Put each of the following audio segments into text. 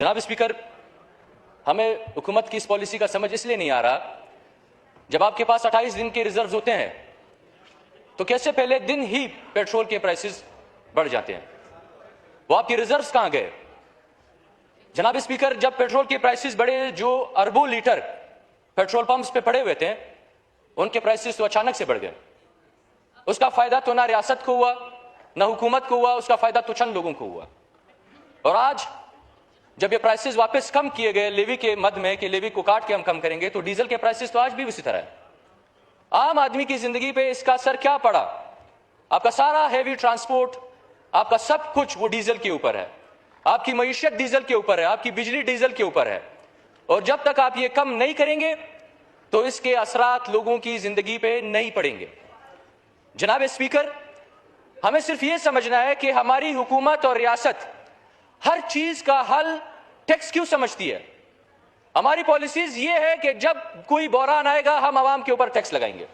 जनाब स्पीकर, हमें हुकूमत की इस पॉलिसी का समझ इसलिए नहीं आ रहा, जब आपके पास 28 दिन के रिजर्व होते हैं तो कैसे पहले दिन ही पेट्रोल के प्राइसेस बढ़ जाते हैं? वो आपके रिजर्व्स कहां गए? जनाब स्पीकर, जब पेट्रोल के प्राइसेस बढ़े, जो अरबों लीटर पेट्रोल पंप्स पे पड़े हुए थे, उनके प्राइसेस तो अचानक से बढ़ गए। उसका फायदा तो ना रियासत को हुआ, ना हुकूमत को हुआ, उसका फायदा तो चंद लोगों को हुआ। और आज जब ये प्राइसेस वापस कम किए गए लेवी के मद में कि लेवी को काट के हम कम करेंगे, तो डीजल के प्राइसेस तो आज भी उसी तरह है। आम आदमी की जिंदगी पे इसका असर क्या पड़ा? आपका सारा हैवी ट्रांसपोर्ट, आपका सब कुछ वो डीजल के ऊपर है, आपकी मईशत डीजल के ऊपर है, आपकी बिजली डीजल के ऊपर है। और जब तक आप ये कम नहीं करेंगे तो इसके असरात लोगों की जिंदगी पे नहीं पड़ेंगे। जनाब स्पीकर, हमें सिर्फ ये समझना है कि हमारी हुकूमत और रियासत हर चीज का हल टैक्स क्यों समझती है। हमारी पॉलिसीज ये है कि जब कोई बहरान आएगा हम आवाम के ऊपर टैक्स लगाएंगे।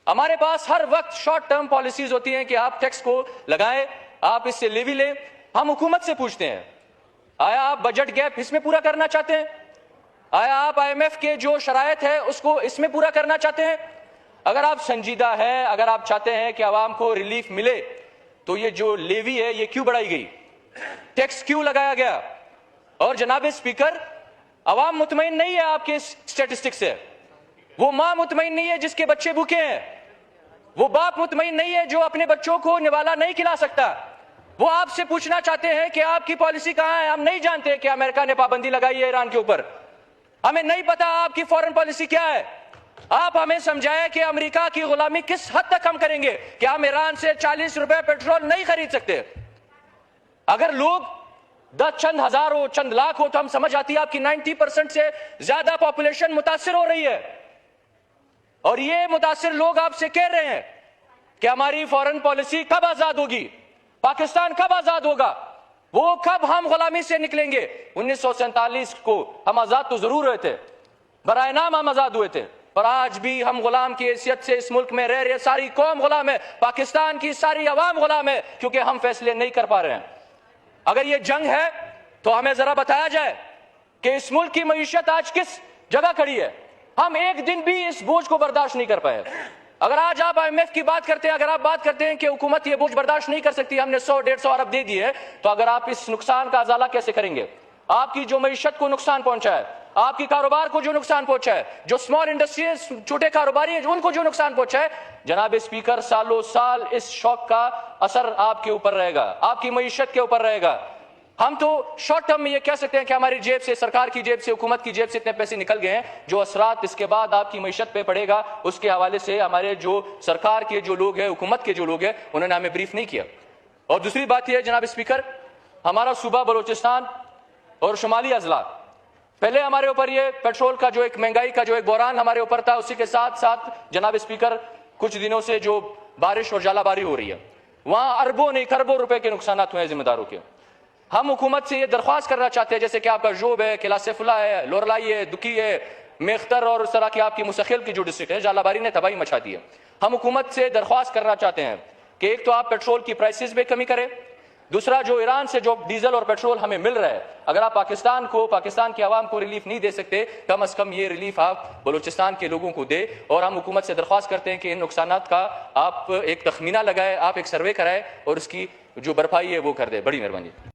हमारे पास हर वक्त शॉर्ट टर्म पॉलिसीज होती हैं कि आप टैक्स को लगाएं, आप इससे लेवी लें। हम हुकूमत से पूछते हैं, आया आप बजट गैप इसमें पूरा करना चाहते हैं? आया आप IMF के जो शरायत है उसको इसमें पूरा करना चाहते हैं? अगर आप संजीदा है, अगर आप चाहते हैं कि आवाम को रिलीफ मिले, तो ये जो लेवी है ये क्यों बढ़ाई गई, टैक्स क्यों लगाया गया? और जनाब स्पीकर, आवाम मुतमईन नहीं है आपके स्टैटिस्टिक्स से। वो मां मुतमईन नहीं है जिसके बच्चे भूखे हैं, वो बाप मुतमईन नहीं है जो अपने बच्चों को निवाला नहीं खिला सकता। वो आपसे पूछना चाहते हैं कि आपकी पॉलिसी कहां है। हम नहीं जानते कि अमेरिका ने पाबंदी लगाई है ईरान के ऊपर, हमें नहीं पता आपकी फॉरेन पॉलिसी क्या है। आप हमें समझाएं कि अमेरिका की गुलामी किस हद तक हम करेंगे। क्या हम ईरान से 40 रुपए पेट्रोल नहीं खरीद सकते? अगर लोग 10 चंद हजार हो, चंद लाख हो, तो हम समझ आती है आपकी 90% से ज्यादा पॉपुलेशन मुतासिर हो रही है। और ये मुतासिर लोग आपसे कह रहे हैं कि हमारी फॉरेन पॉलिसी कब आजाद होगी, पाकिस्तान कब आजाद होगा, वो कब हम गुलामी से निकलेंगे। 1947 को हम आजाद तो जरूर हुए थे, बराए नाम हम आजाद हुए थे, पर आज भी हम गुलाम की हैसियत से इस मुल्क में रह रहे। सारी कौम गुलाम है, पाकिस्तान की सारी अवाम गुलाम है, क्योंकि हम फैसले नहीं कर पा रहे हैं। अगर ये जंग है तो हमें जरा बताया जाए कि इस मुल्क की मईशत आज किस जगह खड़ी है। हम एक दिन भी इस बोझ को बर्दाश्त नहीं कर पाए। अगर आज आप IMF की बात करते हैं, अगर आप बात करते हैं कि हुकूमत ये बोझ बर्दाश्त नहीं कर सकती, हमने 100-150 अरब दे दिए, तो अगर आप इस नुकसान का अजाला कैसे करेंगे? आपकी जो मईशत को नुकसान पहुंचा है, आपकी कारोबार को जो नुकसान पहुंचा है, जो स्मॉल इंडस्ट्रीज, छोटे कारोबारी हैं, उनको जो नुकसान पहुंचा है, जनाब स्पीकर, सालों साल इस शौक का असर आपके ऊपर रहेगा, आपकी मईशत के ऊपर रहेगा। हम तो शॉर्ट टर्म में ये कह सकते हैं कि हमारी जेब से, सरकार की जेब से, हुकूमत की जेब से इतने पैसे निकल गए हैं, जो असरात इसके बाद आपकी मईशत पे पड़ेगा, उसके हवाले से हमारे जो सरकार के जो लोग हैं, हुकूमत के जो लोग हैं, उन्होंने हमें ब्रीफ नहीं किया। और दूसरी बात यह है जनाब स्पीकर, हमारा सूबा बलोचिस्तान और शुमाली अजला, पहले हमारे ऊपर ये पेट्रोल का जो एक महंगाई का जो एक बहरान हमारे ऊपर था, उसी के साथ साथ जनाब स्पीकर कुछ दिनों से जो बारिश और जालाबारी हो रही है, वहां अरबों नहीं खरबों रुपए के नुकसान हुए हैं जिम्मेदारों के। हम हुकूमत से ये दरख्वास्त करना चाहते हैं, जैसे कि आपका जोब है, किला सैफुल्ला है, लोरलाई है, दुकी है, मेख्तर और उस तरह की आपकी मुस्तकिल की जो डिस्ट्रिक्ट है, जालाबारी ने तबाही मचा दी है। हम हुकूमत से दरख्वास्त करना चाहते हैं कि एक तो आप पेट्रोल की प्राइसेस में कमी करें, दूसरा जो ईरान से जो डीजल और पेट्रोल हमें मिल रहा है, अगर आप पाकिस्तान को, पाकिस्तान की आवाम को रिलीफ नहीं दे सकते, कम अज कम ये रिलीफ आप बलूचिस्तान के लोगों को दे। और हम हुकूमत से दरख्वास्त करते हैं कि इन नुकसानात का आप एक तखमीना लगाए, आप एक सर्वे कराए और उसकी जो भरपाई है वो कर दे। बड़ी मेहरबानी।